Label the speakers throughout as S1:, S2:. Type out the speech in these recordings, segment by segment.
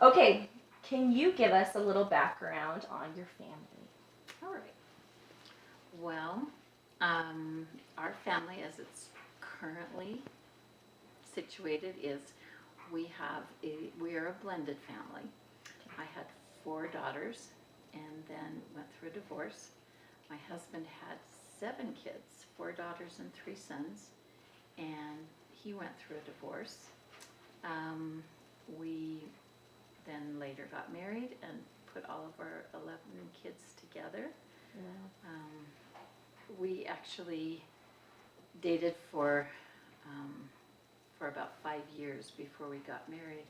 S1: Okay, can you give us a little background on your family?
S2: All right. Well, our family, as it's currently situated, is we are a blended family. I had 4 daughters, and then went through a divorce. My husband had 7 kids, 4 daughters and 3 sons, and he went through a divorce. We then later got married and put all of our 11 kids together.
S1: Yeah.
S2: We actually dated for about 5 years before we got married,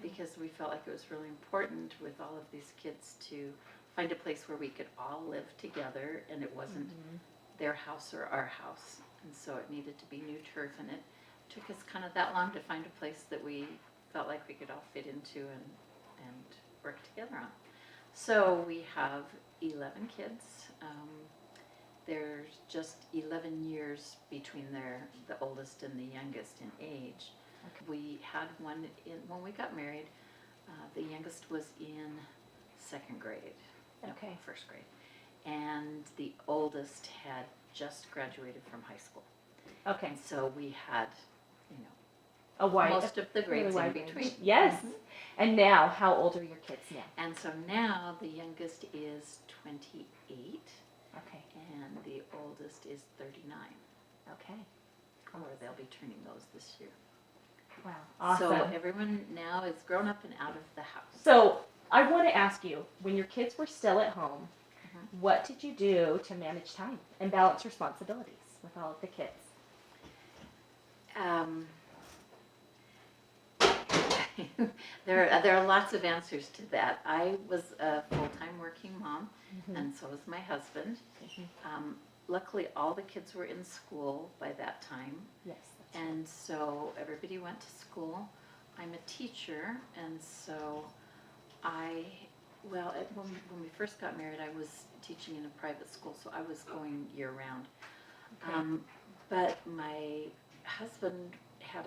S2: because we felt like it was really important with all of these kids to find a place where we could all live together, and it wasn't their house or our house, and so it needed to be new turf, and it took us kind of that long to find a place that we felt like we could all fit into and work together on. So we have 11 kids. There's just 11 years between the oldest and the youngest in age.
S1: Okay.
S2: We had one when we got married. The youngest was in 2nd grade,
S1: Okay.
S2: 1st grade, and the oldest had just graduated from high school.
S1: Okay.
S2: And so we had, most of the grades in between.
S1: Yes. Mm-hmm. And now, how old are your kids now?
S2: And so now the youngest is 28.
S1: Okay.
S2: And the oldest is 39.
S1: Okay.
S2: Or they'll be turning those this year.
S1: Wow. Awesome.
S2: So everyone now is grown up and out of the house.
S1: So I want to ask you, when your kids were still at home, what did you do to manage time and balance responsibilities with all of the kids?
S2: There are lots of answers to that. I was a full-time working mom, and so was my husband. Luckily, all the kids were in school by that time.
S1: Yes.
S2: And so everybody went to school. I'm a teacher, and so when we first got married, I was teaching in a private school, so I was going year-round.
S1: Okay.
S2: But my husband had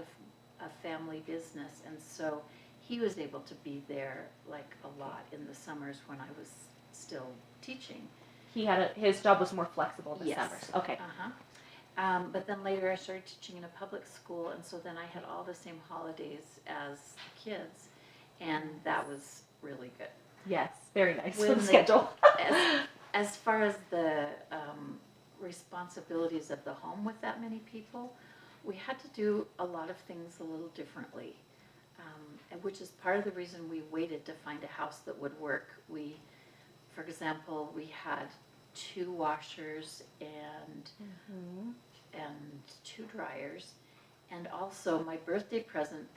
S2: a family business, and so he was able to be there like a lot in the summers when I was still teaching.
S1: His job was more flexible in the
S2: Yes.
S1: summers. Okay.
S2: But then later I started teaching in a public school, and so then I had all the same holidays as the kids, and that was really good.
S1: Yes, very nice
S2: When
S1: schedule.
S2: As far as the responsibilities of the home with that many people, we had to do a lot of things a little differently, which is part of the reason we waited to find a house that would work. For example, we had 2 washers and 2 dryers, and also my birthday present,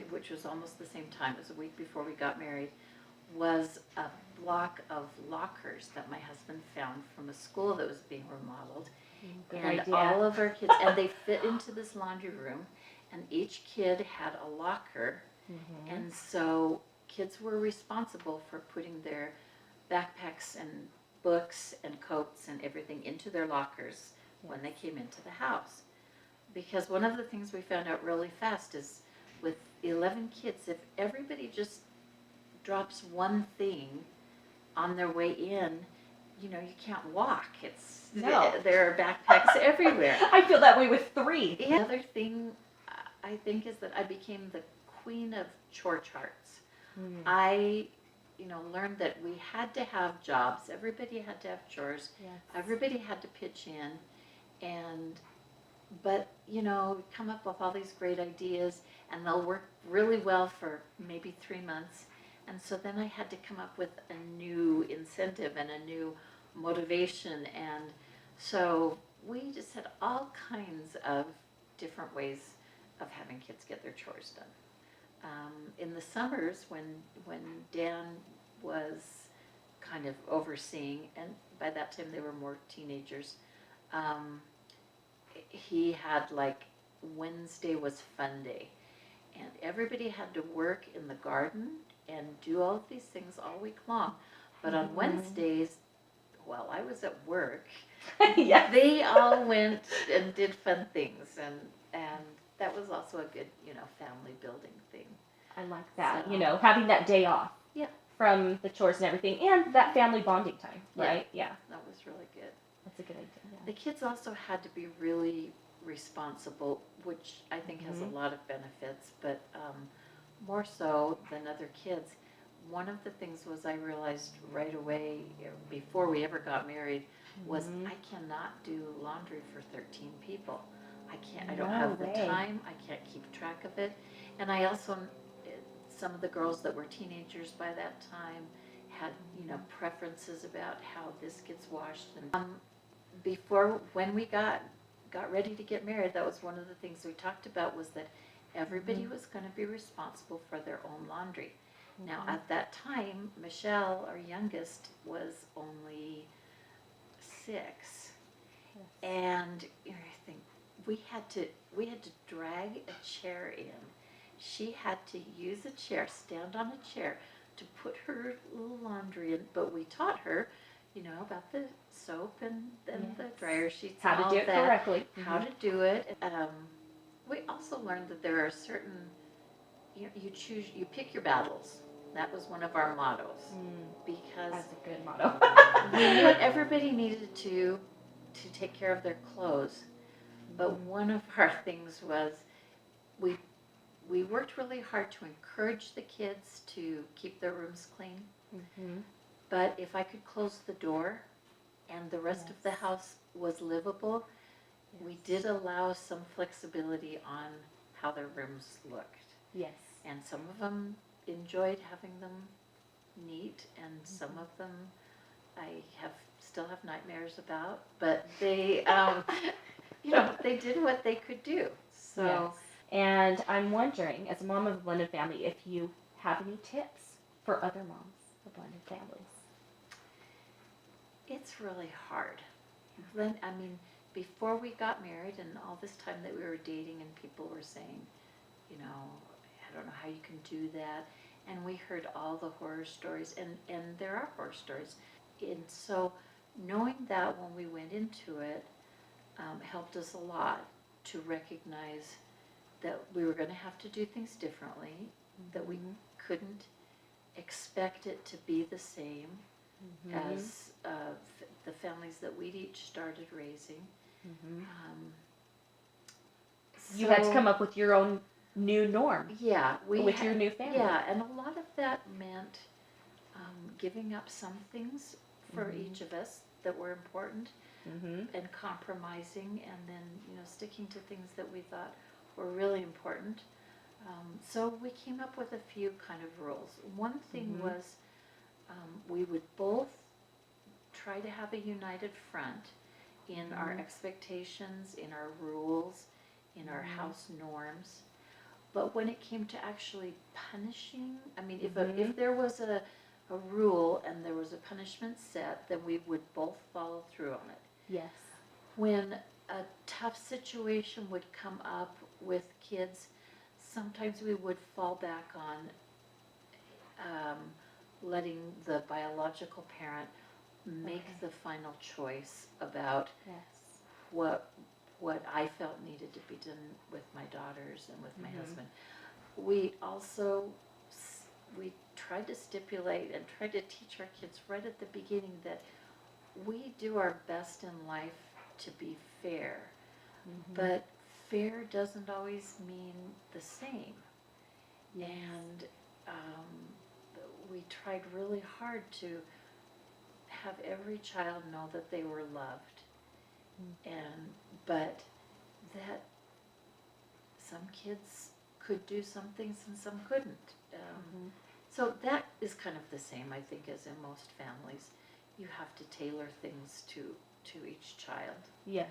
S2: which was almost the same time, it was a week before we got married, was a block of lockers that my husband found from a school that was being remodeled.
S1: Good
S2: And
S1: idea.
S2: all of our kids, and they fit into this laundry room, and each kid had a locker, and so kids were responsible for putting their backpacks and books and coats and everything into their lockers when they came into the house. Because one of the things we found out really fast is with 11 kids, if everybody just drops one thing on their way in, you can't walk. There are backpacks everywhere.
S1: I feel that way with 3.
S2: The other thing I think is that I became the queen of chore charts. I learned that we had to have jobs. Everybody had to have chores.
S1: Yes.
S2: Everybody had to pitch in, but come up with all these great ideas, and they'll work really well for maybe 3 months, and so then I had to come up with a new incentive and a new motivation, and so we just had all kinds of different ways of having kids get their chores done. In the summers, when Dan was kind of overseeing, and by that time they were more teenagers, he had like Wednesday was fun day, and everybody had to work in the garden and do all of these things all week long. But on Wednesdays, while I was at work,
S1: Yeah.
S2: they all went and did fun things, and that was also a good family building thing.
S1: I like that.
S2: So-
S1: Having that day off.
S2: Yeah.
S1: From the chores and everything, and that family bonding time,
S2: Yeah.
S1: right? Yeah.
S2: That was really good.
S1: That's a good idea.
S2: The kids also had to be really responsible, which I think has a lot of benefits, but more so than other kids. One of the things was I realized right away, before we ever got married, was I cannot do laundry for 13 people. I can't. I don't
S1: No
S2: have the
S1: way.
S2: time. I can't keep track of it. And I also, some of the girls that were teenagers by that time had, preferences about how this gets washed. And before, when we got ready to get married, that was one of the things we talked about, was that everybody was going to be responsible for their own laundry. Now, at that time, Michelle, our youngest, was only 6, and I think we had to drag a chair in. She had to use a chair, stand on a chair, to put her little laundry in. But we taught her, about the soap and the dryer sheets,
S1: How
S2: and
S1: to
S2: all
S1: do it
S2: that,
S1: correctly.
S2: how to do it. We also learned that there are certain, you pick your battles. That was one of our mottos, because
S1: That's a good motto.
S2: we knew everybody needed to take care of their clothes, but one of our things was we worked really hard to encourage the kids to keep their rooms clean. But if I could close the door and the rest of the house was livable, we did allow some flexibility on how their rooms looked.
S1: Yes.
S2: And some of them enjoyed having them neat, and some of them I still have nightmares about, but they, they did what they could do. So,
S1: Yes. And I'm wondering, as a mom of a blended family, if you have any tips for other moms of blended families.
S2: it's really hard. Before we got married and all this time that we were dating, and people were saying, I don't know how you can do that. And we heard all the horror stories, and there are horror stories. And so knowing that when we went into it helped us a lot to recognize that we were going to have to do things differently, that we couldn't expect it to be the same as the families that we'd each started raising.
S1: You had to come up with your own new norm.
S2: Yeah,
S1: with your new family.
S2: Yeah, and a lot of that meant giving up some things for each of us that were important, and compromising, and then sticking to things that we thought were really important. So we came up with a few kind of rules. One thing was we would both try to have a united front in our expectations, in our rules, in our house norms. But when it came to actually punishing, if there was a rule and there was a punishment set, then we would both follow through on it.
S1: Yes.
S2: When a tough situation would come up with kids, sometimes we would fall back on letting the biological parent make the final choice about what I felt needed to be done with my daughters and with my husband. We also, we tried to stipulate and tried to teach our kids right at the beginning that we do our best in life to be fair, but fair doesn't always mean the same. And we tried really hard to have every child know that they were loved, but that some kids could do some things and some couldn't. So that is kind of the same, I think, as in most families. You have to tailor things to each child.
S1: Yes.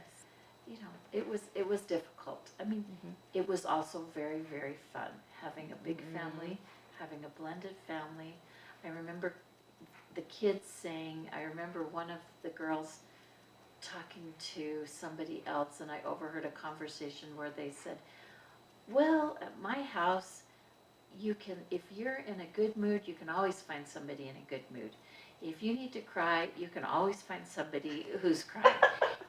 S2: It was difficult. It was also very, very fun having a big family, having a blended family. I remember the kids saying, I remember one of the girls talking to somebody else, and I overheard a conversation where they said, well, at my house, if you're in a good mood, you can always find somebody in a good mood. If you need to cry, you can always find somebody who's crying.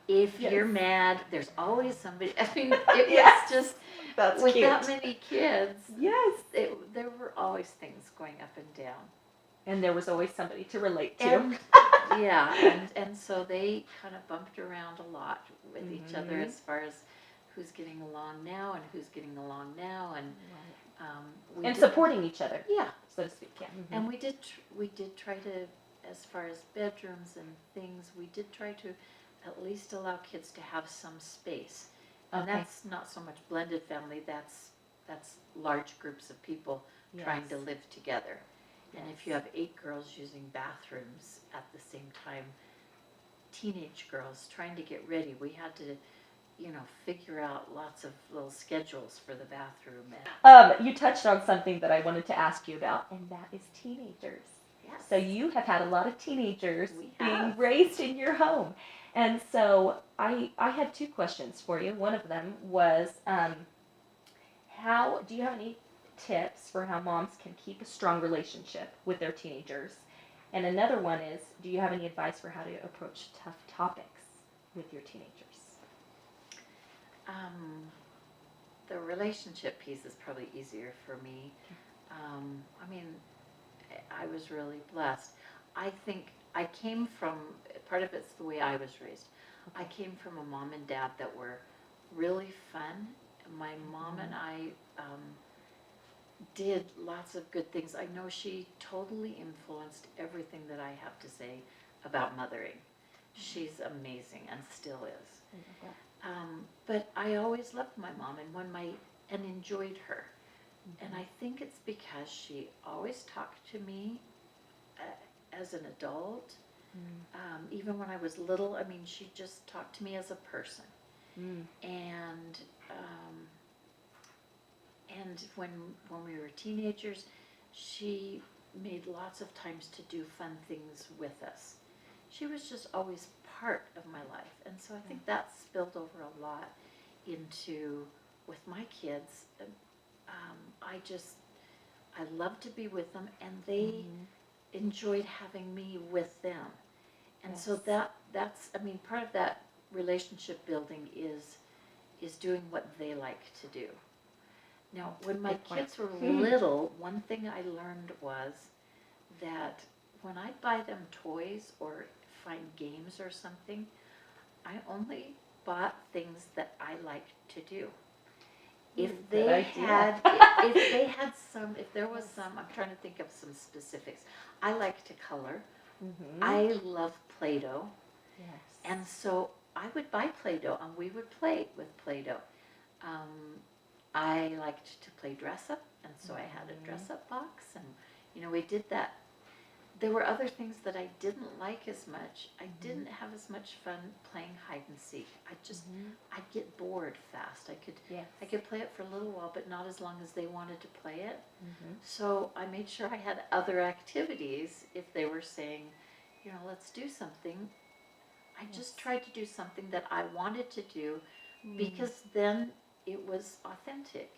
S2: If
S1: Yes.
S2: you're mad, there's always somebody. I mean, it
S1: Yes.
S2: was just
S1: That's
S2: with
S1: cute.
S2: that many kids.
S1: Yes.
S2: There were always things going up and down.
S1: And there was always somebody to relate to.
S2: And yeah, and so they kind of bumped around a lot with each other as far as who's getting along now and who's getting along now, and
S1: And supporting each other,
S2: yeah,
S1: so to speak. Yeah.
S2: and we did try to, as far as bedrooms and things, we did try to at least allow kids to have some space, and
S1: Okay.
S2: that's not so much blended family. That's large groups of people trying to live together. And if you have 8 girls using bathrooms at the same time, teenage girls trying to get ready, we had to, figure out lots of little schedules for the bathroom.
S1: You touched on something that I wanted to ask you about, and that is teenagers.
S2: Yes.
S1: So you have had a lot of teenagers
S2: We
S1: being
S2: have.
S1: raised in your home. And so I had 2 questions for you. One of them was, do you have any tips for how moms can keep a strong relationship with their teenagers? And another one is, do you have any advice for how to approach tough topics with your teenagers?
S2: The relationship piece is probably easier for me. I mean, I was really blessed. I think I came from, part of it's the way I was raised. I came from a mom and dad that were really fun. My mom and I did lots of good things. I know she totally influenced everything that I have to say about mothering. She's amazing and still is. But I always loved my mom and enjoyed her. And I think it's because she always talked to me as an adult. Even when I was little, I mean, she just talked to me as a person. And when we were teenagers, she made lots of times to do fun things with us. She was just always part of my life, and so I think that spilled over a lot into with my kids. I loved to be with them, and they enjoyed having me with them, and so that's I mean, part of that relationship building is doing what they like to do. Now, when my kids were little, one thing I learned was that when I buy them toys or find games or something, I only bought things that I liked to do. If there was some, I'm trying to think of some specifics. I like to color. I love Play-Doh. And so I would buy Play-Doh and we would play with Play-Doh. I liked to play dress up, and so I had a dress up box, and we did that. There were other things that I didn't like as much. I didn't have as much fun playing hide and seek. I'd get bored fast. I could play it for a little while, but not as long as they wanted to play it. So I made sure I had other activities if they were saying, let's do something. I just tried to do something that I wanted to do because then it was authentic.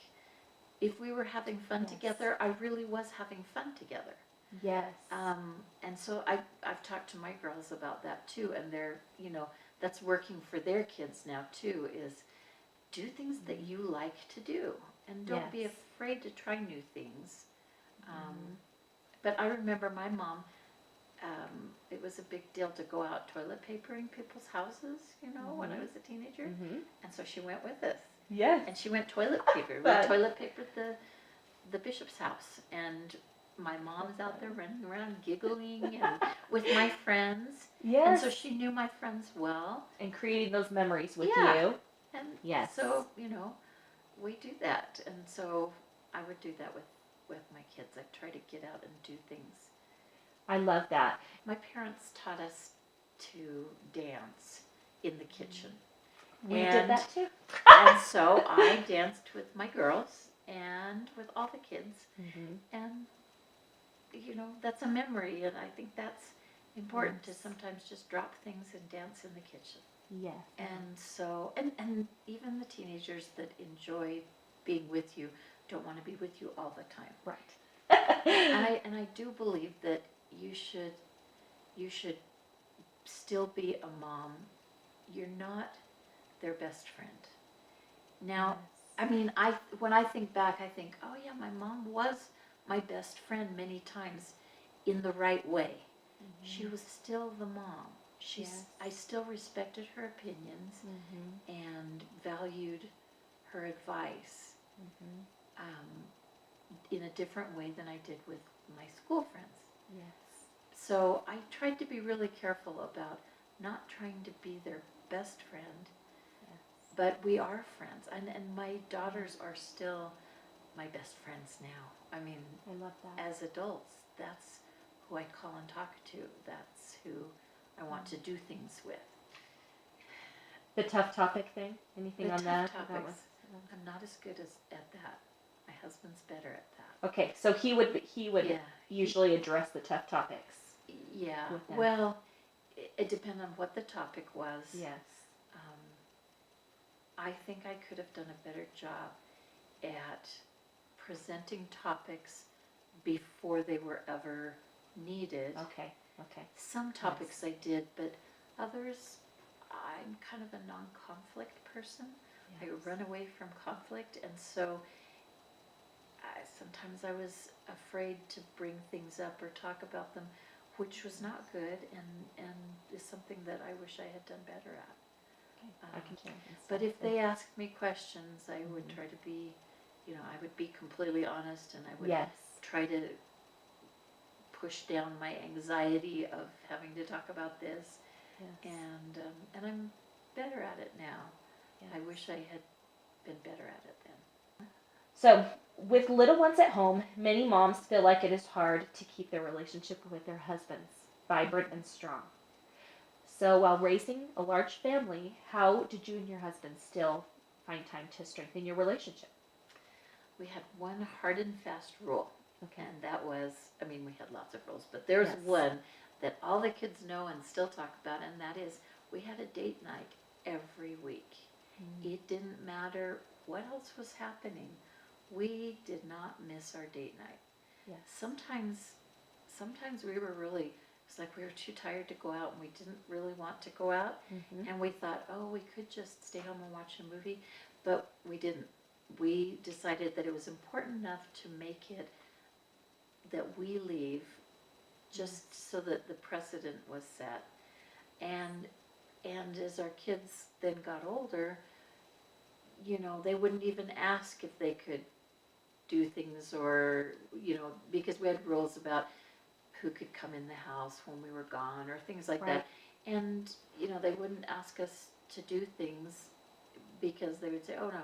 S2: If we were having fun together, I really was having fun together.
S1: Yes.
S2: And so I've talked to my girls about that too, and they're, that's working for their kids now too, is do things that you like to do, and don't be afraid to try new things. But I remember my mom, it was a big deal to go out toilet papering people's houses, when I was a teenager, and so she went with us.
S1: Yes.
S2: And she went toilet paper. We toilet papered the bishop's house, and my mom's out there running around giggling and with my friends.
S1: Yes.
S2: And so she knew my friends well.
S1: And creating those memories with you.
S2: And
S1: so,
S2: we do that. And so I would do that with my kids. I'd try to get out and do things.
S1: I love that.
S2: My parents taught us to dance in the kitchen.
S1: We did that too.
S2: And so I danced with my girls and with all the kids. And, that's a memory. And I think that's important to sometimes just drop things and dance in the kitchen.
S1: Yes.
S2: And so, and even the teenagers that enjoy being with you don't want to be with you all the time.
S1: Right.
S2: And I do believe that you should still be a mom you're not their best friend. Now,
S1: Yes.
S2: I mean, when I think back, I think, oh yeah, my mom was my best friend many times in the right way. She was still the mom.
S1: Yes.
S2: I still respected her opinions and valued her advice in a different way than I did with my school friends.
S1: Yes.
S2: So I tried to be really careful about not trying to be their best friend,
S1: Yes.
S2: but we are friends. And my daughters are still my best friends now. I mean,
S1: I love that.
S2: as adults, that's who I call and talk to. That's who I want to do things with.
S1: The tough topic thing? Anything
S2: The
S1: on that?
S2: tough
S1: That
S2: topics,
S1: was-
S2: I'm not as good at that. My husband's better at that.
S1: Okay, so he would
S2: Yeah.
S1: usually address the tough topics.
S2: Yeah.
S1: With them.
S2: Well, it depended on what the topic was.
S1: Yes.
S2: I think I could have done a better job at presenting topics before they were ever needed.
S1: Okay. Okay.
S2: Some topics I did, but others, I'm kind of a non-conflict person.
S1: Yes.
S2: I run away from conflict, and so sometimes I was afraid to bring things up or talk about them, which was not good, and is something that I wish I had done better at.
S1: Okay. I can share.
S2: But if they asked me questions, I would try to be, I would be completely honest, and I would
S1: Yes.
S2: try to push down my anxiety of having to talk about this.
S1: Yes.
S2: And I'm better at it now.
S1: Yes.
S2: I wish I had been better at it then.
S1: So, with little ones at home, many moms feel like it is hard to keep their relationship with their husbands vibrant and strong. So, while raising a large family, how did you and your husband still find time to strengthen your relationship?
S2: We had one hard and fast rule,
S1: Okay.
S2: and that was, we had lots of rules, but there's
S1: Yes.
S2: one that all the kids know and still talk about, and that is we had a date night every week. It didn't matter what else was happening. We did not miss our date night.
S1: Yes.
S2: Sometimes we were really, it's like we were too tired to go out and we didn't really want to go out. And we thought, oh, we could just stay home and watch a movie, but we didn't. We decided that it was important enough to make it that we leave just so that the precedent was set. And as our kids then got older, they wouldn't even ask if they could do things, or because we had rules about who could come in the house when we were gone or things like
S1: Right.
S2: that. And they wouldn't ask us to do things because they would say, oh no,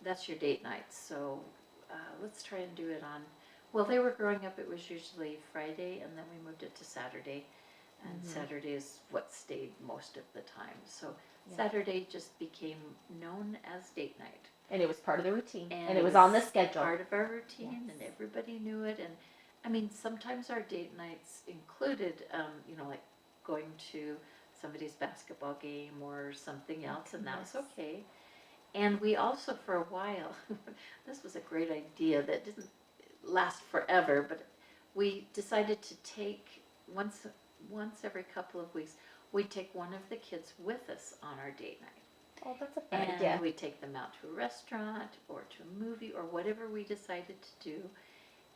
S2: that's your date night, so let's try and do it on, well, they were growing up, it was usually Friday, and then we moved it to Saturday, and Saturday is what stayed most of the time. So
S1: Yeah.
S2: Saturday just became known as date night.
S1: And it was part of the routine.
S2: And
S1: And it was on the schedule.
S2: Part of our routine,
S1: Yes.
S2: and everybody knew it. And sometimes our date nights included, like going to somebody's basketball game or something else, and that was
S1: Yes.
S2: okay. And we also, for a while, this was a great idea that didn't last forever, but we decided to take once every couple of weeks, we'd take one of the kids with us on our date night.
S1: Oh, that's a fun
S2: And
S1: idea.
S2: we'd take them out to a restaurant or to a movie or whatever we decided to do.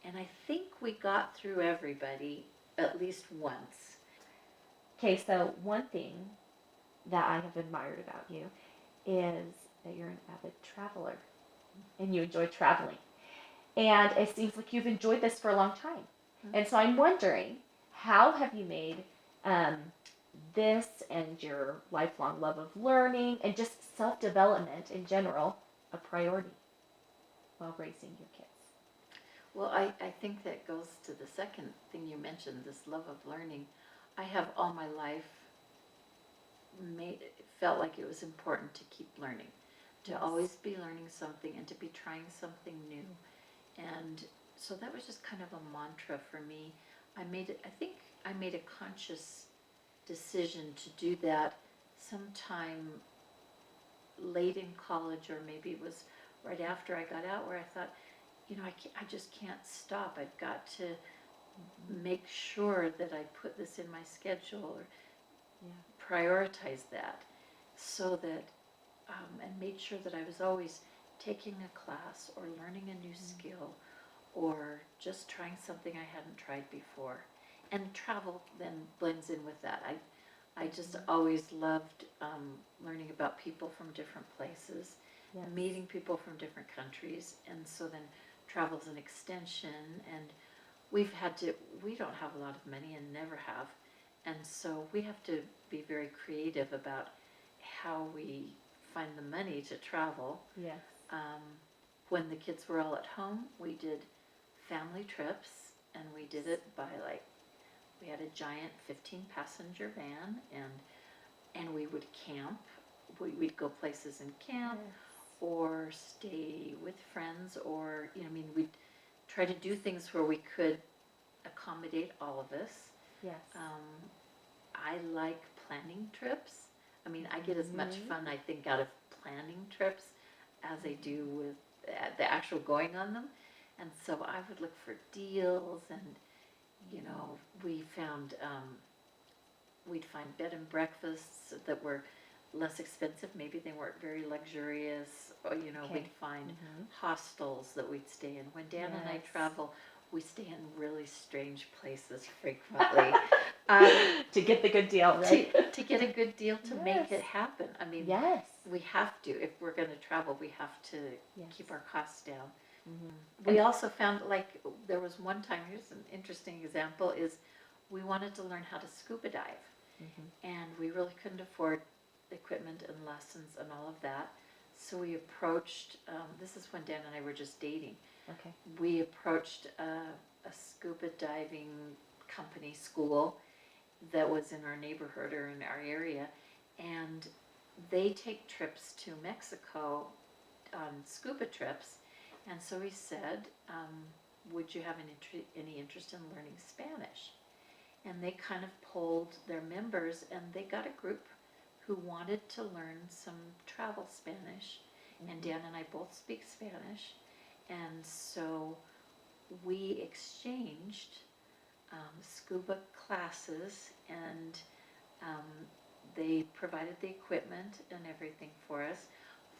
S2: And I think we got through everybody at least once.
S1: Okay, so one thing that I have admired about you is that you're an avid traveler and you enjoy traveling. And it seems like you've enjoyed this for a long time. And so I'm wondering, how have you made this and your lifelong love of learning and just self-development in general a priority while raising your kids?
S2: Well, I think that goes to the second thing you mentioned, this love of learning. I have all my life felt like it was important to keep learning, to
S1: Yes.
S2: always be learning something and to be trying something new. And so that was just kind of a mantra for me. I think I made a conscious decision to do that sometime late in college, or maybe it was right after I got out, where I thought, I just can't stop. I've got to make sure that I put this in my schedule or prioritize that. so that, and made sure that I was always taking a class or learning a new skill or just trying something I hadn't tried before. And travel then blends in with that. I just always loved learning about people from different places,
S1: Yes.
S2: meeting people from different countries, and so then travel's an extension. And we don't have a lot of money and never have, and so we have to be very creative about how we find the money to travel.
S1: Yes.
S2: Um, when the kids were all at home, we did family trips, and we did it by we had a giant 15-passenger van, and we would camp. We'd go places and camp,
S1: Yes.
S2: or stay with friends, or we'd try to do things where we could accommodate all of us.
S1: Yes.
S2: I like planning trips. I get as much fun, I think, out of planning trips as I do with the actual going on them. And so I would look for deals, and we found we'd find bed and breakfasts that were less expensive. Maybe they weren't very luxurious. Or,
S1: Okay.
S2: we'd find hostels that we'd stay in. When Dan and I
S1: Yes.
S2: travel, we stay in really strange places frequently.
S1: To get the good deal, right?
S2: To get a good deal, to make
S1: Yes.
S2: it happen.
S1: Yes.
S2: We have to. If we're going to travel, we have to
S1: Yes.
S2: keep our costs down.
S1: Mm-hmm.
S2: We also found, there was one time, here's an interesting example, is we wanted to learn how to scuba dive.
S1: Mm-hmm.
S2: And we really couldn't afford equipment and lessons and all of that. So we approached, this is when Dan and I were just dating.
S1: Okay.
S2: We approached a scuba diving company school that was in our neighborhood or in our area, and they take trips to Mexico on scuba trips. And so we said, would you have any interest in learning Spanish? And they kind of polled their members, and they got a group who wanted to learn some travel Spanish. And Dan and I both speak Spanish, and so we exchanged scuba classes, and they provided the equipment and everything for us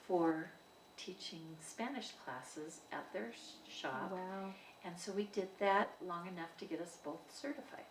S2: for teaching Spanish classes at their shop.
S1: Wow.
S2: And so we did that long enough to get us both certified.